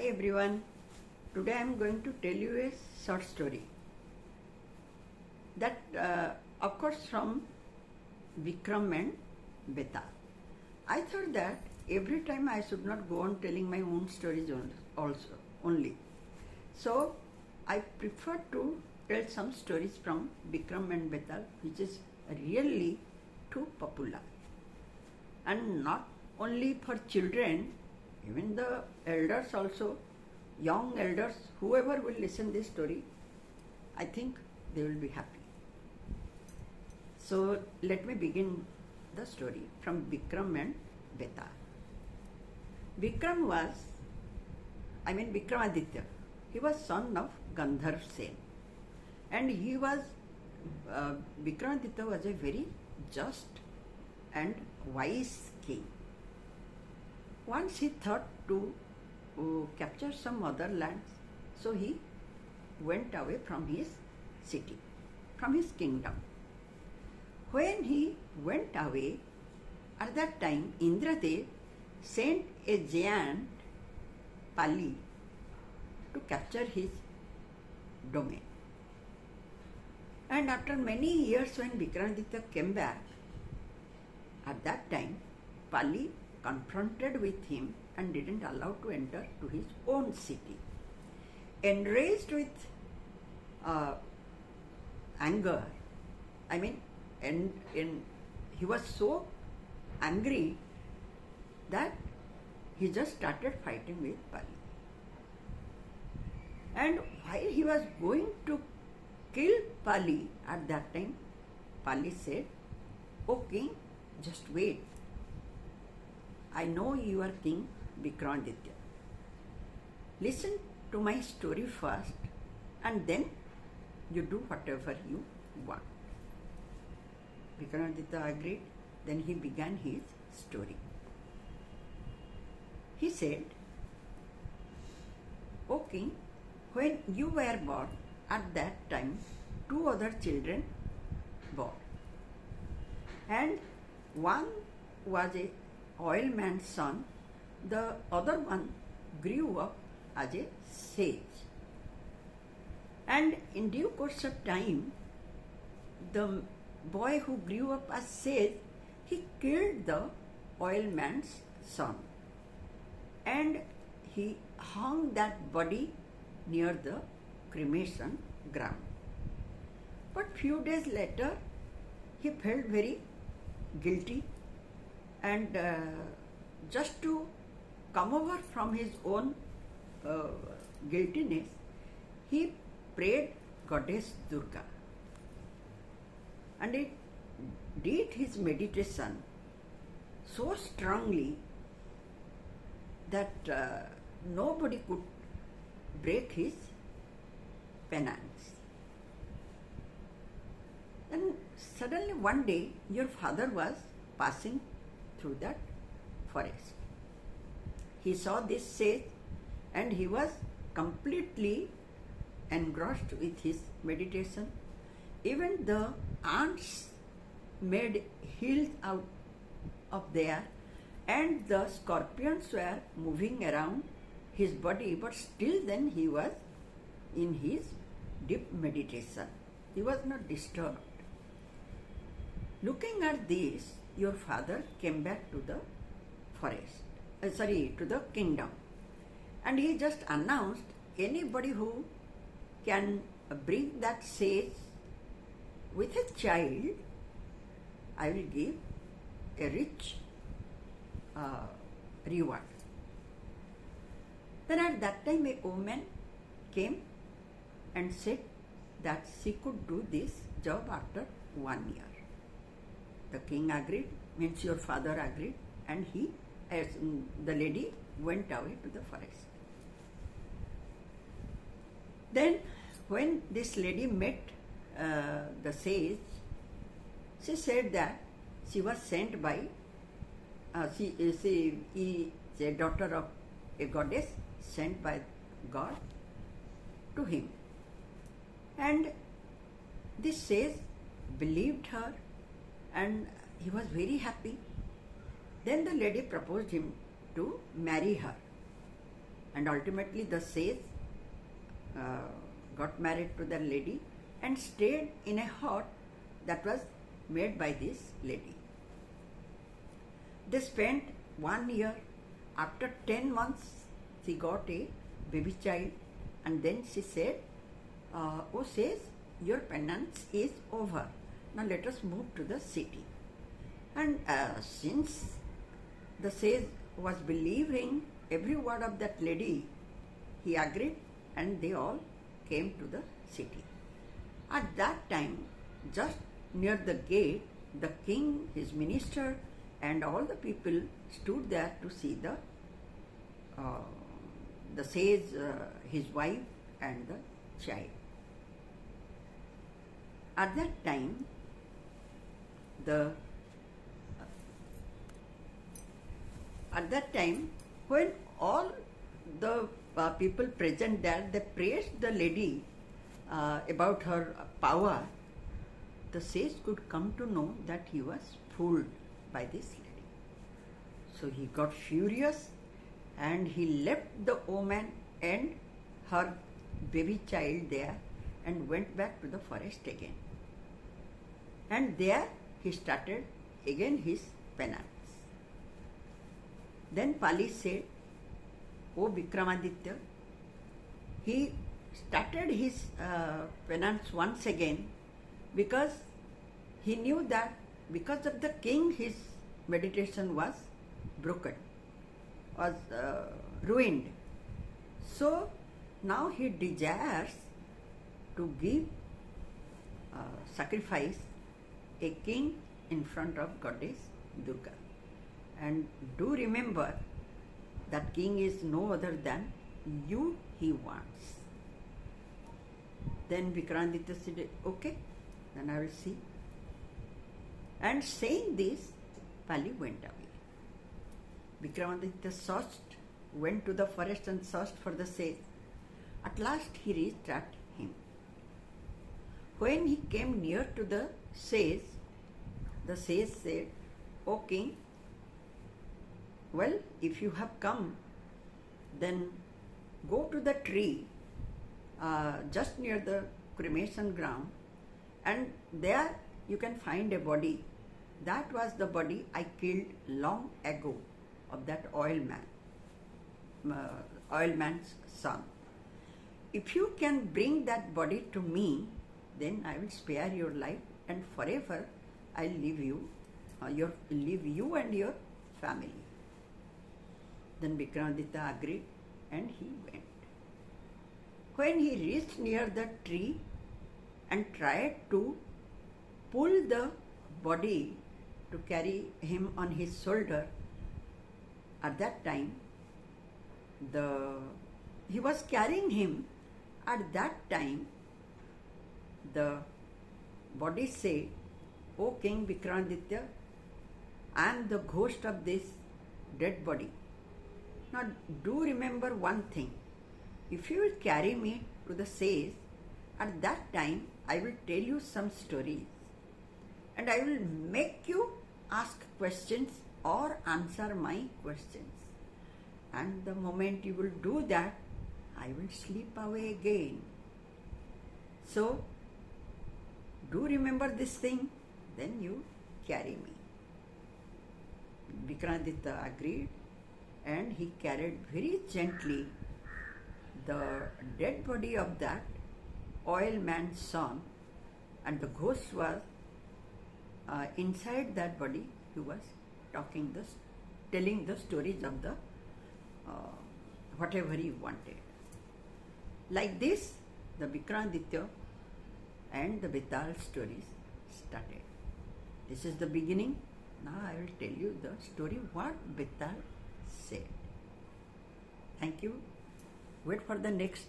everyone. Today I am going to tell you a short story that occurs from Vikram and Betal. I thought that every time I should not go on telling my own stories only. So I prefer to tell some stories from Vikram and Betal, which is really too popular. And not only for children, even the elders also, young elders, whoever will listen this story, I think they will be happy. So let me begin the story from Vikram and Betal. Vikramaditya, he was son of Gandharv Sen, and Vikramaditya was a very just and wise king. Once he thought to capture some other lands, so he went away from his city, from his kingdom. When he went away, at that time Indradev sent a giant Pali to capture his domain. And after many years, when Vikramaditya came back, at that time Pali confronted with him and didn't allow to enter to his own city. Enraged with anger, he was so angry that he just started fighting with Pali. And while he was going to kill Pali, at that time Pali said, "O king, just wait. I know you are King Vikramaditya. Listen to my story first, and then you do whatever you want." Vikramaditya agreed. Then he began his story. He said, "O king, when you were born, at that time 2 other children born, and one was a oilman's son, the other one grew up as a sage. And in due course of time, the boy who grew up as sage, he killed the oilman's son, and he hung that body near the cremation ground. But few days later, he felt very guilty, and just to come over from his own guiltiness, he prayed goddess Durga, and he did his meditation so strongly that nobody could break his penance. Then suddenly one day, your father was passing through that forest. He saw this sage, and he was completely engrossed with his meditation. Even the ants made hills out of there, and the scorpions were moving around his body, but still then he was in his deep meditation. He was not disturbed. Looking at this, your father came back to the to the kingdom, and he just announced, anybody who can bring that sage with a child, I will give a rich reward. Then at that time a woman came and said that she could do this job after 1 year. The king agreed, means your father agreed, and the lady went away to the forest. Then when this lady met the sage, she said that she was sent by, she is a daughter of a goddess sent by God to him. And this sage believed her, and he was very happy. Then the lady proposed him to marry her. And ultimately the sage got married to the lady and stayed in a hut that was made by this lady. They spent 1 year. After 10 months, she got a baby child, and then she said, "Oh, sage, your penance is over. Now let us move to the city." And since the sage was believing every word of that lady, he agreed, and they all came to the city. At that time, just near the gate, the king, his minister, and all the people stood there to see the sage, his wife, and the child. At that time, when all the people present there, they praised the lady about her power, the sage could come to know that he was fooled by this lady. So he got furious and he left the woman and her baby child there and went back to the forest again. And there he started again his penance. Then Pali said, "O Vikramaditya," he started his penance once again because he knew that because of the king his meditation was broken, was ruined. So now he desires to give sacrifice a king in front of goddess Durga. And do remember that king is no other than you he wants. Then Vikramaditya said, "Okay, then I will see." And saying this, Pali went away. Vikramaditya went to the forest and searched for the sage. At last he reached at him. When he came near to the sage said, "O king, well, if you have come, then go to the tree just near the cremation ground, and there you can find a body. That was the body I killed long ago of that oilman's son. If you can bring that body to me, then I will spare your life, and forever I'll leave you and your family." Then Vikramaditya agreed and he went. When he reached near the tree and tried to pull the body to carry him on his shoulder, at that time he was carrying him. At that time the body said, "O King Vikramaditya, I am the ghost of this dead body. Now do remember one thing. If you will carry me to the sage, at that time I will tell you some stories, and I will make you ask questions or answer my questions. And the moment you will do that, I will slip away again. So do remember this thing, then you carry me." Vikramaditya agreed, and he carried very gently the dead body of that oilman's son, and the ghost was inside that body. He was telling the stories of the whatever he wanted. Like this, the Vikramaditya and the Betal stories started. This is the beginning. Now I will tell you the story what Betal said. Thank you. Wait for the next